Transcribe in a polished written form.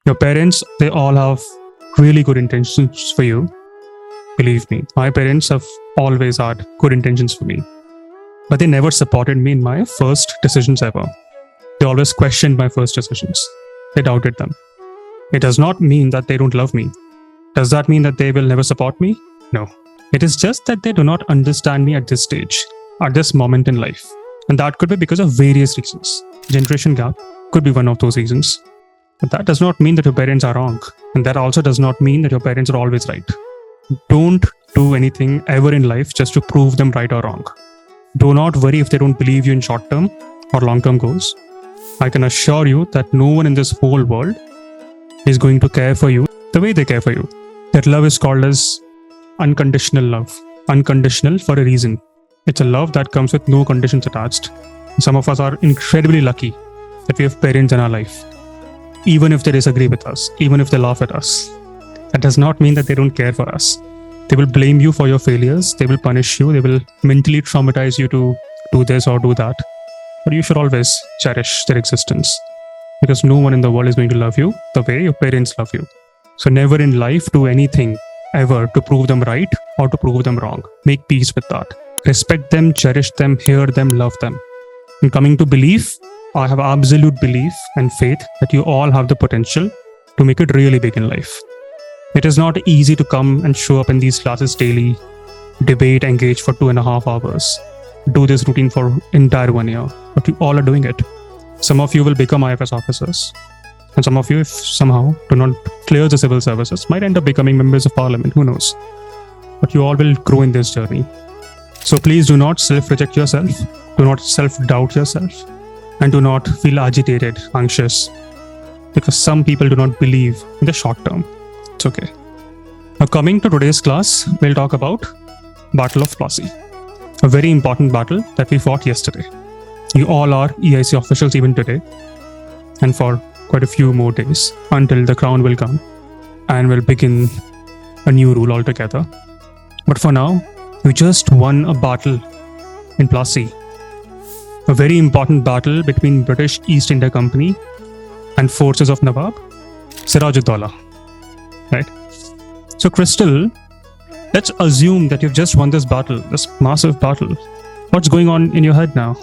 Your parents, they all have really good intentions for you. Believe me, my parents have always had good intentions for me. But they never supported me in my first decisions ever. They always questioned my first decisions. They doubted them. It does not mean that they don't love me. Does that mean that they will never support me? No. It is just that they do not understand me at this stage, at this moment in life. And that could be because of various reasons. Generation gap could be one of those reasons. But that does not mean that your parents are wrong. And that also does not mean that your parents are always right. Don't do anything ever in life just to prove them right or wrong. Do not worry if they don't believe you in short term or long term goals. I can assure you that no one in this whole world is going to care for you the way they care for you. That love is called as unconditional love. Unconditional for a reason. It's a love that comes with no conditions attached. Some of us are incredibly lucky that we have parents in our life. Even if they disagree with us, even if they laugh at us, that does not mean that they don't care for us. They will blame you for your failures. They will punish you. They will mentally traumatize you to do this or do that. But you should always cherish their existence, because no one in the world is going to love you the way your parents love you. So never in life do anything ever to prove them right or to prove them wrong. Make peace with that. Respect them, cherish them, hear them, love them. And coming to belief, I have absolute belief and faith that you all have the potential to make it really big in life. It is not easy to come and show up in these classes daily, debate, engage for 2.5 hours, do this routine for entire 1 year, but you all are doing it. Some of you will become IFS officers, and some of you, if somehow do not clear the civil services, might end up becoming members of parliament, who knows. But you all will grow in this journey. So please do not self-reject yourself, do not self-doubt yourself, and do not feel agitated, anxious, because some people do not believe in the short term. It's okay. Now coming to today's class, we'll talk about Battle of Plassey, a very important battle that we fought yesterday. You all are EIC officials even today, and for quite a few more days until the crown will come and we'll begin a new rule altogether. But for now, you just won a battle in Plassey, a very important battle between British East India Company and forces of Nawab Siraj-ud-Daulah. Right? So Crystal, let's assume that you've just won this battle, this massive battle. What's going on in your head now?